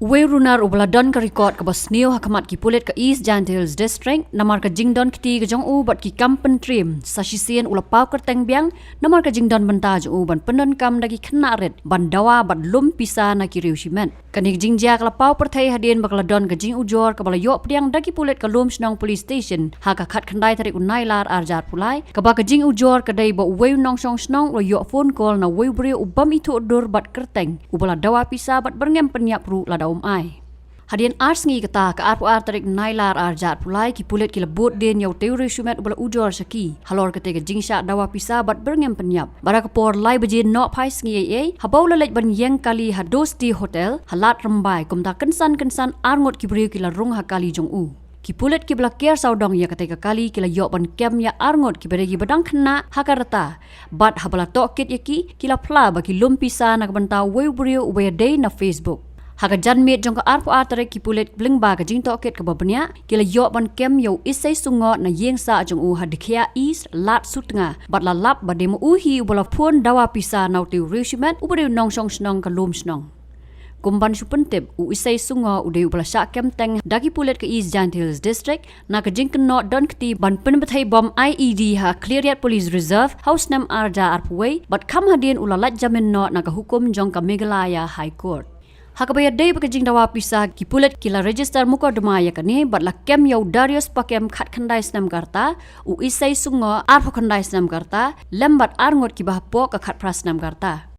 Uwe runar ubaladon ka record ka basniyo hakamat ki pulit ka East Giant Hills District namar ka jingdon kiti ka jong u bat ki kampen trim sa sisian ulapau ka tengbiang namar ka jingdon banta jong u ban pyndonkam dagi khynnah ret ban dawa bat lum pisa na Kyrwoh shimen kanik jingjia ka lapau pynbthei hadien bakaladon ka jing ujor ka balayo priang dagi pulit ka lum Shillong police station ha ka khat khandai tarik unai lar arjar pulai ka ba ka jing ujor ka dai ba uwe nong song snong lo yo phone call na uwe bri ubam itu odur bat kerteng ubala dawa pisa bat berngem penyak ru la ai hadian ars ngi kata ka ar tarik nailar arjat pulai ki pulit ki lebut den yau teori sumet ubala ujor saki halor kete ka jingsha dawa pisa bat berngem penyap bara ka por lai bejin no phais ngi ye habau lalej ban yeng kali hados di hotel halat rembai kumta kensan arngot ki bri ki la rung hakali jong u ki pulit ki blakir saudong ya kate kali ki la yo ban kem ya arngot ki beregi badang khynnah hakarata bat habala tokit yaki ki la pla ba ki lum pisa na banta we brio we day na Facebook Haka janmit jong ka arpo atare ki pulit bling ba ka jing toket ka babnya kila yo ban kem yo isay sungot na yeng sa jong u hadikhia is lat sutnga bat la lap ba demo uhi ubala phone dawa pisa naw ti rishimet ubade nong song snong ka lum snong kumban supentip u isay sungo ude ubala sha kem teng dagi pulit ka East Giant Hills District na ka jing kenot don kti ban pynbthei bom IED ha cleared police reserve house nam arja arpway bat kam hadien ulalat jamin not na ka hukum jong ka Meghalaya High Court Hakabaya day pakajing dawa pisa ki pulit kila register muka demaya kani batla kem yau Darius pakem khat khandai snam karta u isay sungo arpo khandai snam karta lembat arngot ki bahpo ka khat pras snam karta